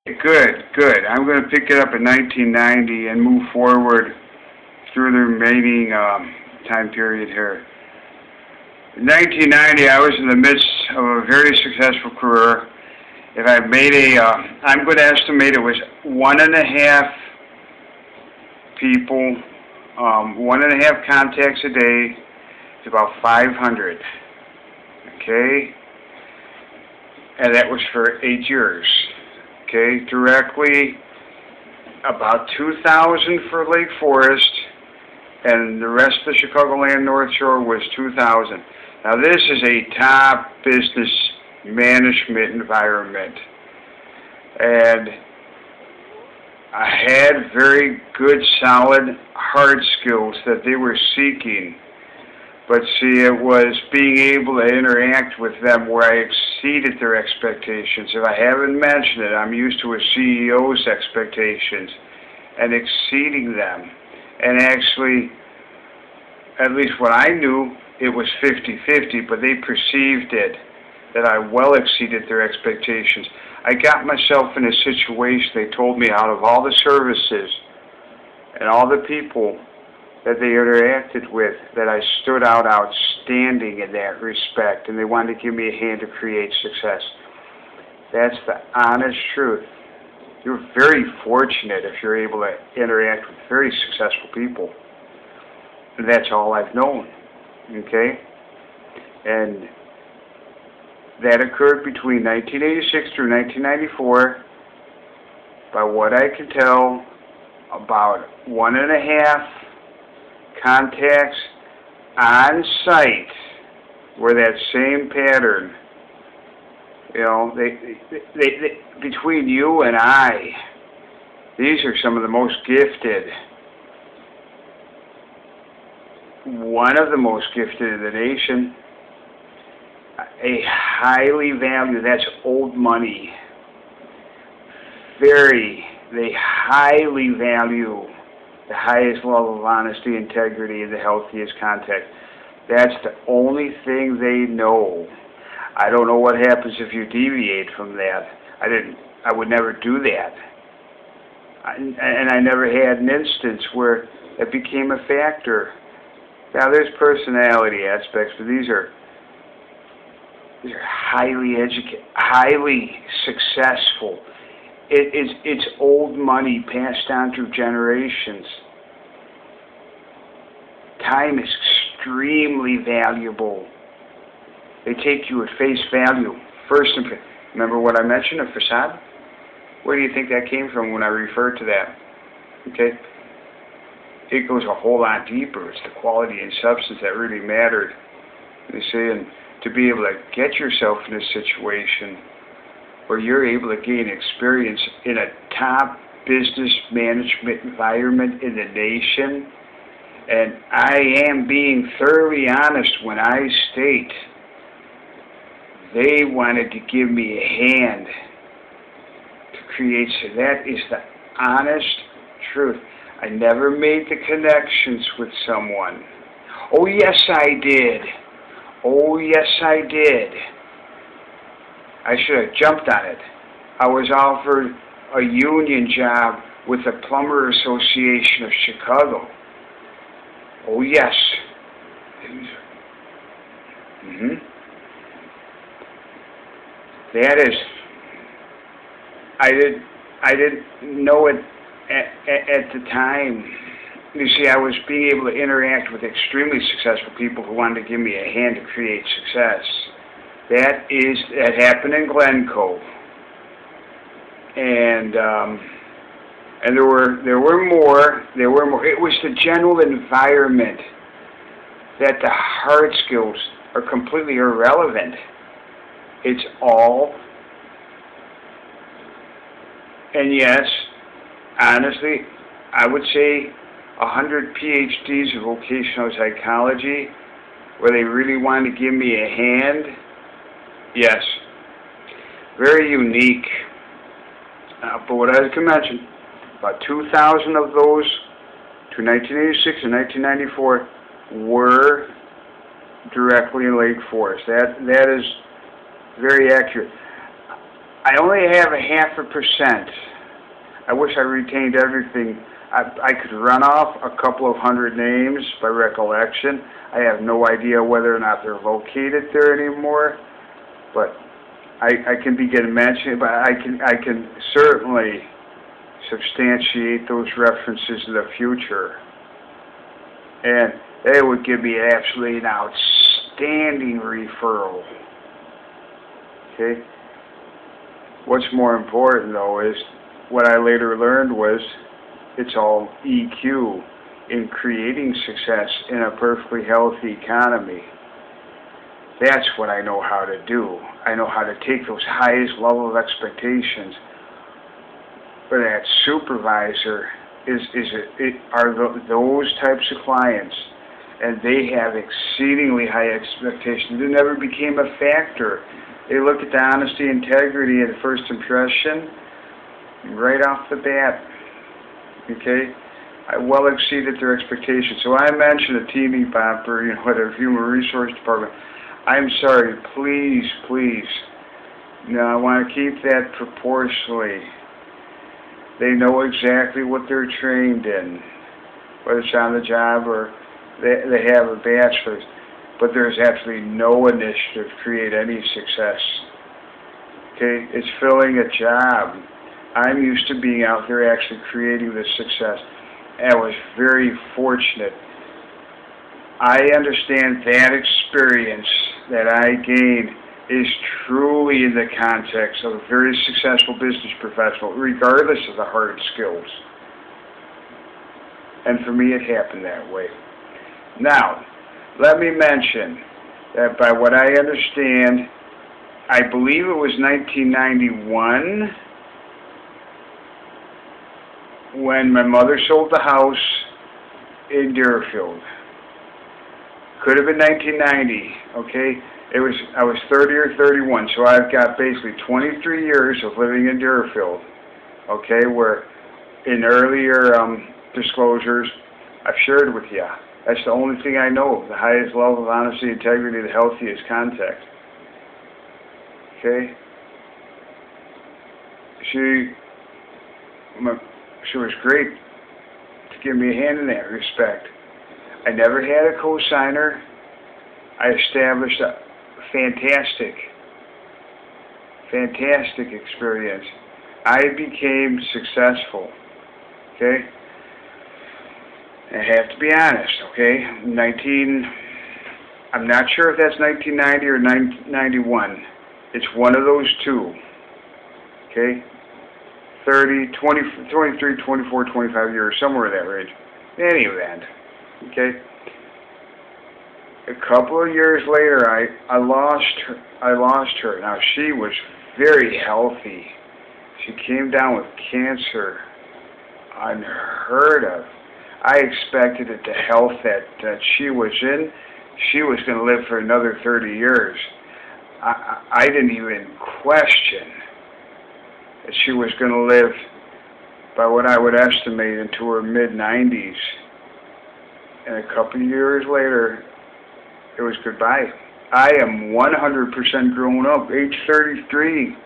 Good, good. I'm going to pick it up in 1990 and move forward through the remaining time period here. In 1990, I was in the midst of a very successful career. If I made I'm going to estimate it was 1.5 people, 1.5 contacts a day. It's about 500. Okay? And that was for 8 years. Okay, directly about 2,000 for Lake Forest, and the rest of the Chicagoland North Shore was 2,000. Now this is a top business management environment, and I had very good, solid, hard skills that they were seeking. But see, it was being able to interact with them where I exceeded their expectations. If I haven't mentioned it, I'm used to a CEO's expectations and exceeding them. And actually, at least what I knew, it was 50-50, but they perceived it, that I well exceeded their expectations. I got myself in a situation, they told me, out of all the services and all the people that they interacted with, that I stood out outstanding in that respect, and they wanted to give me a hand to create success. That's the honest truth. You're very fortunate if you're able to interact with very successful people. And that's all I've known. Okay? And that occurred between 1986 through 1994. By what I can tell, about 1.5 contacts on site where that same pattern, you know, they between you and I, these are some of the most gifted, one of the most gifted in the nation, a highly valued, that's old money, they highly value the highest level of honesty, integrity, and the healthiest contact. That's the only thing they know. I don't know what happens if you deviate from that. I would never do that. And I never had an instance where it became a factor. Now there's personality aspects, but these are highly educated, highly successful. It's old money passed down through generations. Time is extremely valuable. They take you at face value. Remember what I mentioned, a facade? Where do you think that came from when I referred to that? Okay? It goes a whole lot deeper. It's the quality and substance that really mattered. You see, and to be able to get yourself in a situation where you're able to gain experience in a top business management environment in the nation. And I am being thoroughly honest when I state they wanted to give me a hand to create. So that is the honest truth. I never made the connections with someone. Oh, yes, I did. Oh, yes, I did. I should have jumped on it. I was offered a union job with the Plumber Association of Chicago. Oh yes. That is. I didn't know it at the time. You see, I was being able to interact with extremely successful people who wanted to give me a hand to create success. That happened in Glencoe, and there were more. It was the general environment that the hard skills are completely irrelevant. It's all, and yes, honestly, I would say 100 PhDs in vocational psychology, where they really wanted to give me a hand. Yes, very unique. But what I can mention, about 2,000 of those to 1986 and 1994 were directly in Lake Forest. That is very accurate. I only have a 0.5%. I wish I retained everything. I could run off a couple of hundred names by recollection. I have no idea whether or not they're located there anymore, but I can begin mentioning. But I can certainly substantiate those references in the future, and they would give me absolutely an outstanding referral. Okay. What's more important, though, is what I later learned was it's all EQ in creating success in a perfectly healthy economy. That's what I know how to do. I know how to take those highest level of expectations. But that supervisor are those types of clients, and they have exceedingly high expectations. It never became a factor. They look at the honesty, integrity at the first impression, right off the bat. Okay, I well exceeded their expectations. So I mentioned a teeny bopper, whatever, human resource department. I'm sorry, please. No, I want to keep that proportionally. They know exactly what they're trained in, whether it's on the job or they have a bachelor's. But there's absolutely no initiative to create any success. Okay, it's filling a job. I'm used to being out there actually creating this success. And I was very fortunate. I understand that experience that I gained is truly in the context of a very successful business professional, regardless of the hard skills. And for me, it happened that way. Now, let me mention that by what I understand, I believe it was 1991 when my mother sold the house in Deerfield. Could have been 1990, okay? I was 30 or 31, so I've got basically 23 years of living in Deerfield, okay, where in earlier disclosures I've shared with you. That's the only thing I know, the highest level of honesty, integrity, the healthiest contact. Okay? She was great to give me a hand in that respect. I never had a cosigner. I established a fantastic experience. I became successful. Okay? I have to be honest, okay? I'm not sure if that's 1990 or 1991. It's one of those two. Okay? 30, 20, 23, 24, 25 years, somewhere in that range. In any event, okay? A couple of years later, I lost her. Now, she was very healthy. She came down with cancer. Unheard of. I expected at the health that she was in, she was going to live for another 30 years. I didn't even question that she was going to live by what I would estimate into her mid-90s. And a couple of years later, it was goodbye. I am 100% grown up, age 33,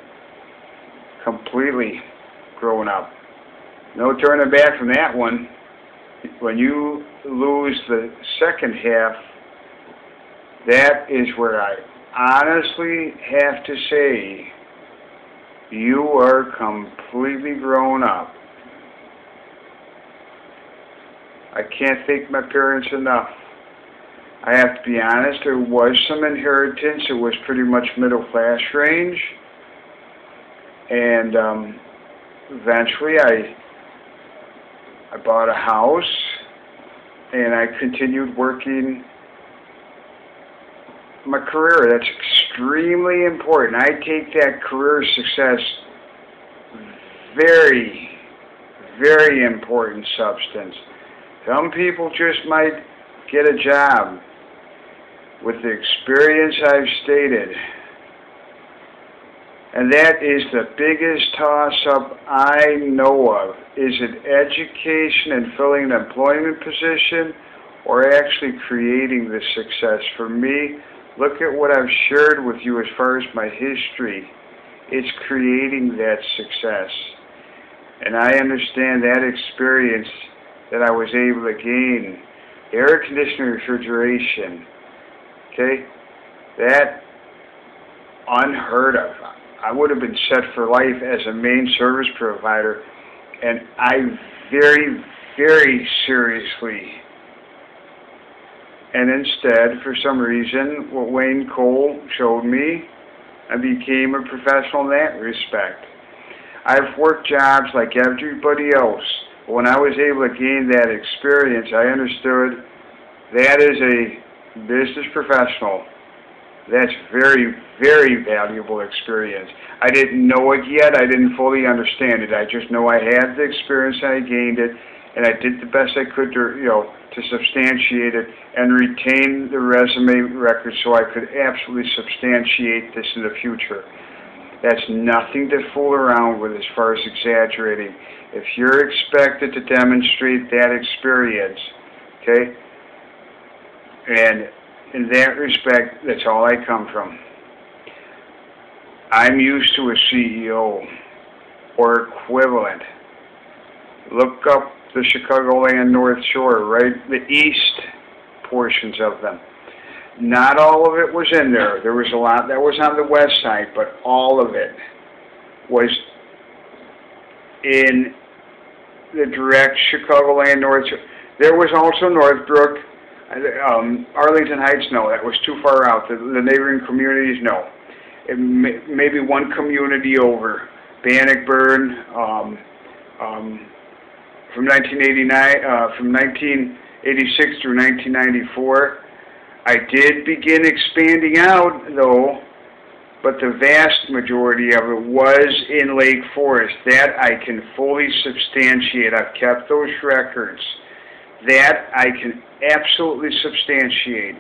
completely grown up. No turning back from that one. When you lose the second half, that is where I honestly have to say you are completely grown up. I can't thank my parents enough. I have to be honest, there was some inheritance. It was pretty much middle class range. And eventually I bought a house, and I continued working my career. That's extremely important. I take that career success very, very important substance. Some people just might get a job. With the experience I've stated, and that is the biggest toss-up I know of. Is it education and filling an employment position, or actually creating the success? For me, look at what I've shared with you as far as my history. It's creating that success. And I understand that experience that I was able to gain. Air conditioning, refrigeration, okay, that unheard of. I would have been set for life as a main service provider, and I very, very seriously. And instead, for some reason, what Wayne Cole showed me, I became a professional in that respect. I've worked jobs like everybody else. When I was able to gain that experience, I understood that as a business professional, that's very, very valuable experience. I didn't know it yet. I didn't fully understand it. I just know I had the experience and I gained it, and I did the best I could to substantiate it and retain the resume record so I could absolutely substantiate this in the future. That's nothing to fool around with as far as exaggerating. If you're expected to demonstrate that experience, okay, and in that respect, that's all I come from. I'm used to a CEO or equivalent. Look up the Chicagoland North Shore, right? The east portions of them. Not all of it was in there. There was a lot that was on the west side, but all of it was in the direct Chicagoland North Shore. There was also Northbrook, Arlington Heights, no, that was too far out. The neighboring communities, no. Maybe one community over. Bannockburn, from 1986 through 1994. I did begin expanding out, though, but the vast majority of it was in Lake Forest. That I can fully substantiate. I've kept those records. That I can absolutely substantiate.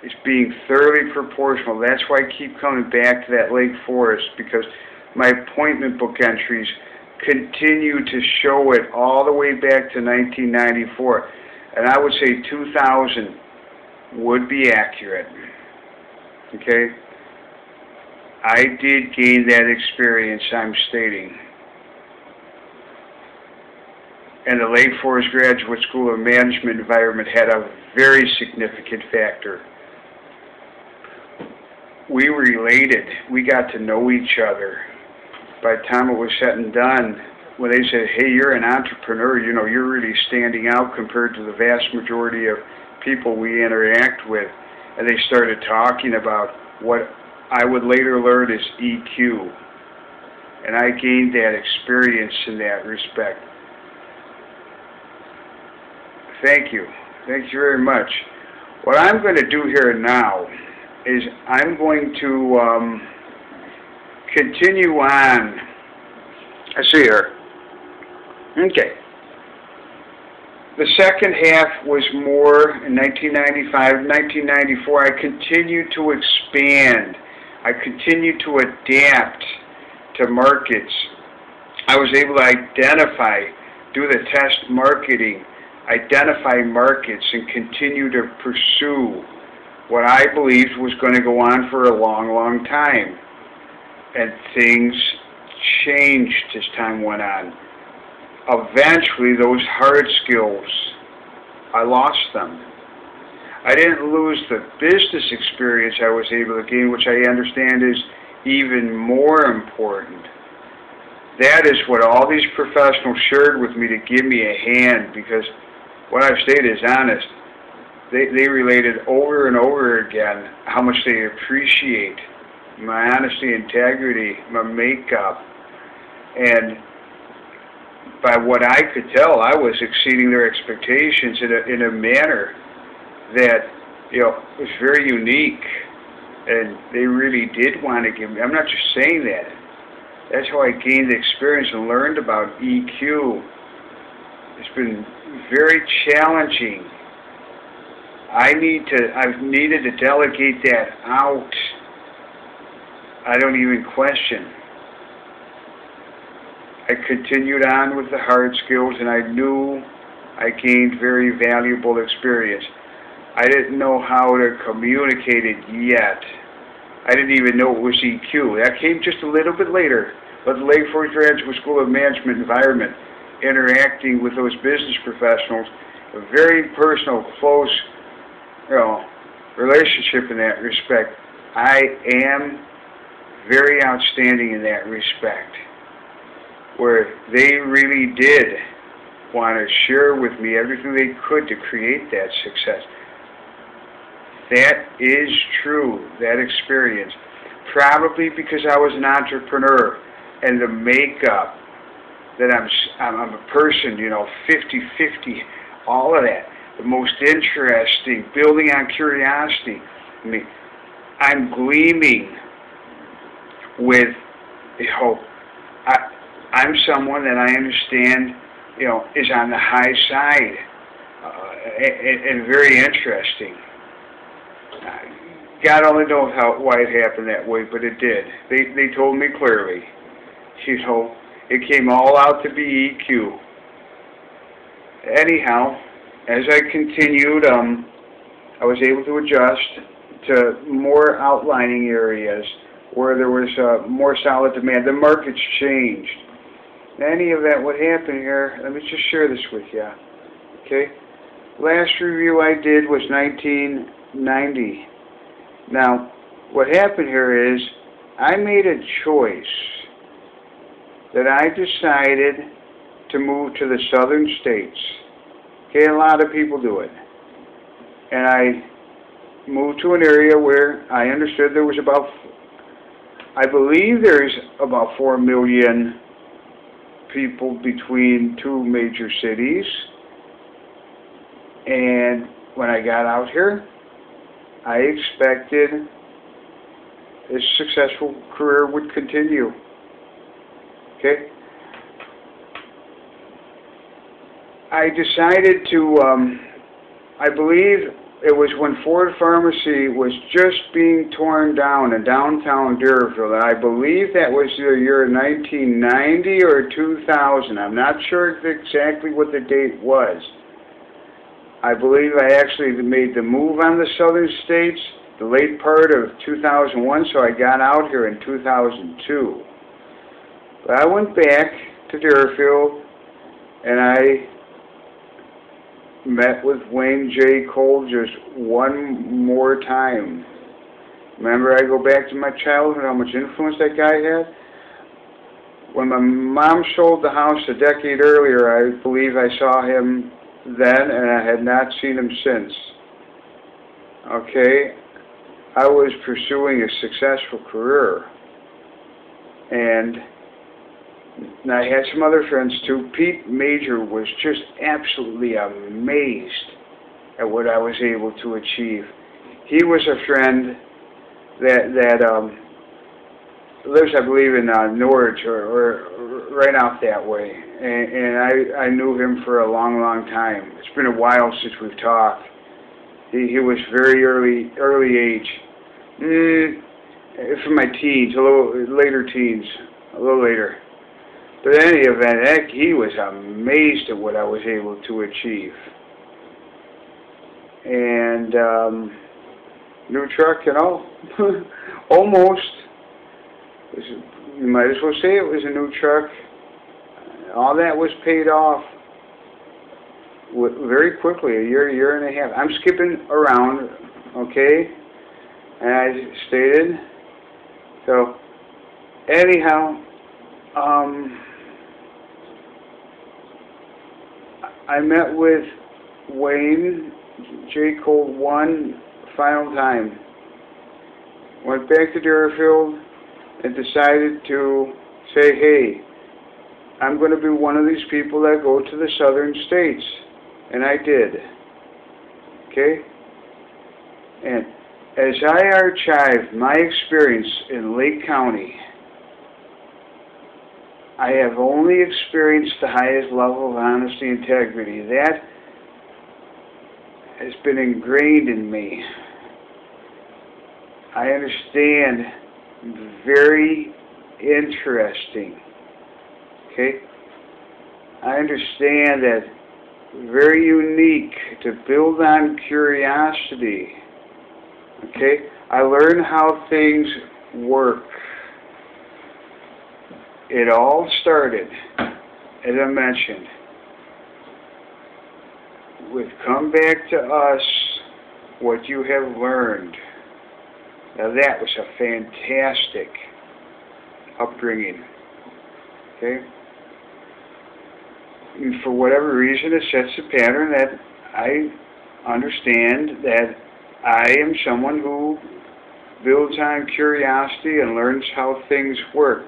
It's being thoroughly proportional. That's why I keep coming back to that Lake Forest, because my appointment book entries continue to show it all the way back to 1994. And I would say 2000 would be accurate. Okay? I did gain that experience I'm stating. And the Lake Forest Graduate School of Management environment had a very significant factor. We related. We got to know each other. By the time it was said and done, when they said, hey, you're an entrepreneur, you're really standing out compared to the vast majority of people we interact with. And they started talking about what I would later learn is EQ. And I gained that experience in that respect. Thank you. Thank you very much. What I'm going to do here now is I'm going to continue on. I see her. Okay. The second half was more in 1995, 1994. I continued to expand. I continued to adapt to markets. I was able to identify, do the test marketing, identify markets, and continue to pursue what I believed was going to go on for a long, long time. And things changed as time went on. Eventually, those hard skills, I lost them. I didn't lose the business experience I was able to gain, which I understand is even more important. That is what all these professionals shared with me to give me a hand, because what I've stated is honest. They related over and over again how much they appreciate my honesty, integrity, my makeup, and by what I could tell, I was exceeding their expectations in a manner that was very unique, and they really did want to give me. I'm not just saying that. That's how I gained the experience and learned about EQ. It's been very challenging. I've needed to delegate that out. I don't even question. I continued on with the hard skills, and I knew I gained very valuable experience. I didn't know how to communicate it yet. I didn't even know it was EQ. That came just a little bit later. But the Lake Forest Graduate School of Management environment, interacting with those business professionals, a very personal, close, relationship in that respect. I am very outstanding in that respect, where they really did want to share with me everything they could to create that success. That is true, that experience. Probably because I was an entrepreneur and the makeup that I'm a person, 50-50, all of that. The most interesting, building on curiosity. I mean, I'm gleaming with hope. I'm someone that I understand, is on the high side and very interesting. God only knows why it happened that way, but it did. They told me clearly. It came all out to be EQ. Anyhow, as I continued, I was able to adjust to more outlining areas where there was more solid demand. The markets changed. Any of that, what happened here, let me just share this with you. Okay? Last review I did was 1990. Now, what happened here is I made a choice that I decided to move to the southern states. Okay, a lot of people do it. And I moved to an area where I understood there was I believe there's about 4 million people between two major cities. And when I got out here, I expected this successful career would continue. Okay? I decided to, I believe it was when Ford Pharmacy was just being torn down in downtown Deerfield. I believe that was the year 1990 or 2000. I'm not sure exactly what the date was. I believe I actually made the move on the southern states the late part of 2001, so I got out here in 2002. But I went back to Deerfield, and I met with Wayne J. Cole just one more time. Remember, I go back to my childhood, how much influence that guy had? When my mom sold the house a decade earlier, I believe I saw him then, and I had not seen him since. Okay? I was pursuing a successful career. And I had some other friends too. Pete Major was just absolutely amazed at what I was able to achieve. He was a friend that lives, I believe, in Norwich or right out that way. And I knew him for a long, long time. It's been a while since we've talked. He was very early age. From my teens, a little later teens, a little later. But in any event, he was amazed at what I was able to achieve. And new truck and all, almost. You might as well say it was a new truck. All that was paid off very quickly, a year and a half. I'm skipping around, okay? And I stated. So, anyhow, I met with Wayne J. Cole one final time. Went back to Deerfield and decided to say, hey, I'm going to be one of these people that go to the southern states. And I did. Okay? And as I archive my experience in Lake County, I have only experienced the highest level of honesty and integrity. That has been ingrained in me. I understand. Very interesting. Okay? I understand that very unique to build on curiosity. Okay? I learned how things work. It all started, as I mentioned, with come back to us what you have learned. Now that was a fantastic upbringing. Okay? And for whatever reason, it sets a pattern that I understand that I am someone who builds on curiosity and learns how things work.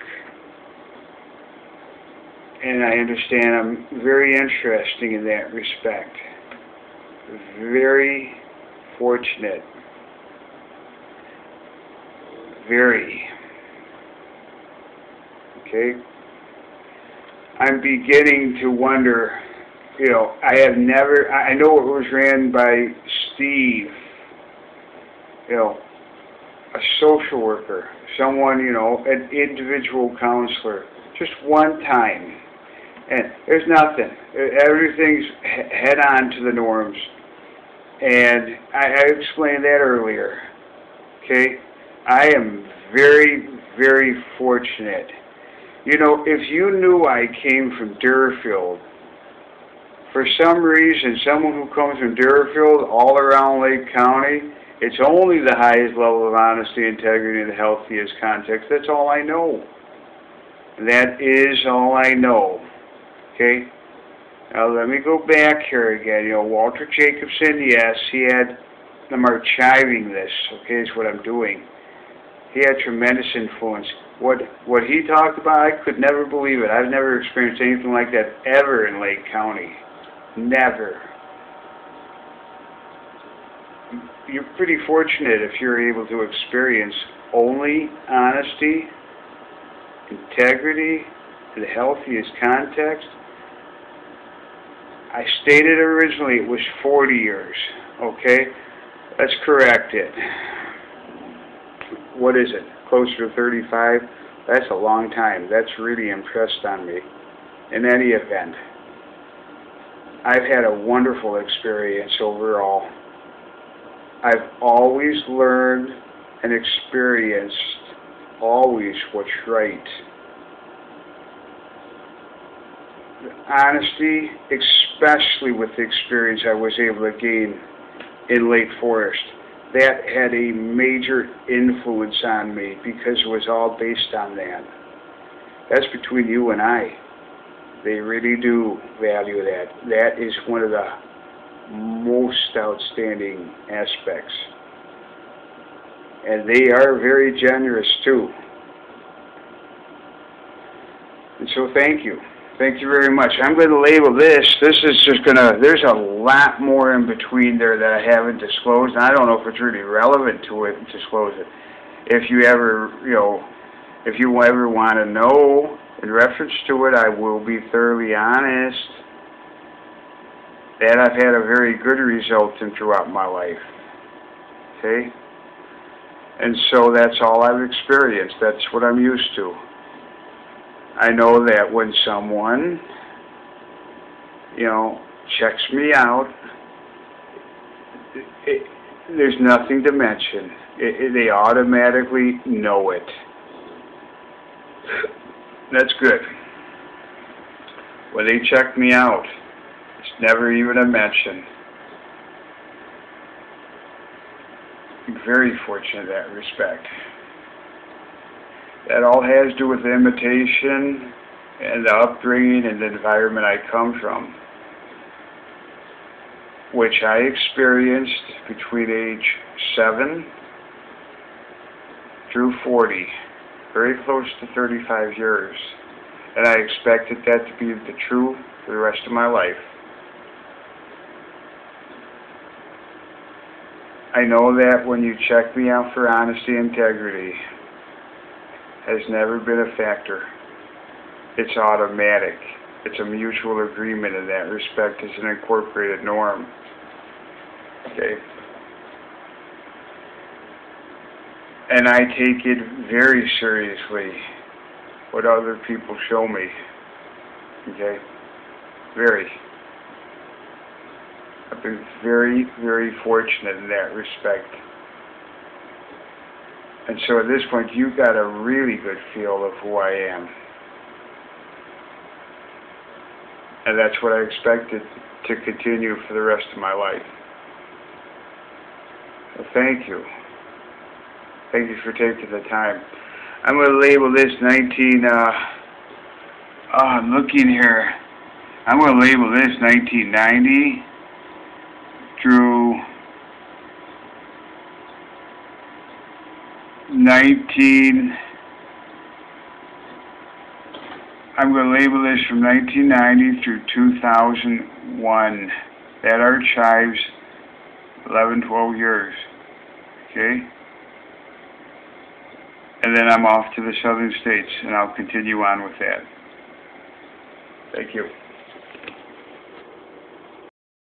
And I understand I'm very interesting in that respect. Very fortunate. Very. Okay? I'm beginning to wonder, I know it was ran by Steve, a social worker, someone, an individual counselor, just one time. And there's nothing. Everything's head on to the norms. And I explained that earlier. Okay? I am very, very fortunate. If you knew I came from Deerfield, for some reason, someone who comes from Deerfield all around Lake County, it's only the highest level of honesty, integrity, and the healthiest context. That's all I know. That is all I know. Okay? Now let me go back here again. Walter Jacobson, yes, I'm archiving this, okay, is what I'm doing. He had tremendous influence. What he talked about, I could never believe it. I've never experienced anything like that ever in Lake County. Never. You're pretty fortunate if you're able to experience only honesty, integrity, and the healthiest context. I stated originally it was 40 years, okay? Let's correct it. What is it? Closer to 35? That's a long time. That's really impressed on me. In any event, I've had a wonderful experience overall. I've always learned and experienced always what's right. Honesty, especially with the experience I was able to gain in Lake Forest, that had a major influence on me because it was all based on that. That's between you and I. They really do value that. That is one of the most outstanding aspects. And they are very generous too. And so thank you. Thank you very much. I'm going to label this. This is just going to, there's a lot more in between there that I haven't disclosed. And I don't know if it's really relevant to it, disclose it. If you ever, if you ever want to know in reference to it, I will be thoroughly honest that I've had a very good result throughout my life. Okay? And so that's all I've experienced. That's what I'm used to. I know that when someone, checks me out, there's nothing to mention. They automatically know it. That's good. When they check me out, it's never even a mention. I'm very fortunate in that respect. That all has to do with the imitation and the upbringing and the environment I come from, which I experienced between age 7 through 40, very close to 35 years. And I expected that to be the truth for the rest of my life. I know that when you check me out for honesty and integrity, has never been a factor. It's automatic. It's a mutual agreement in that respect. It's an incorporated norm. Okay? And I take it very seriously what other people show me. Okay? Very. I've been very, very fortunate in that respect. And so at this point, you got a really good feel of who I am. And that's what I expected to continue for the rest of my life. So thank you. Thank you for taking the time. I'm going to label this I'm looking here. I'm going to label this 1990 through I'm going to label this from 1990 through 2001. That archives 11, 12 years. Okay? And then I'm off to the southern states, and I'll continue on with that. Thank you.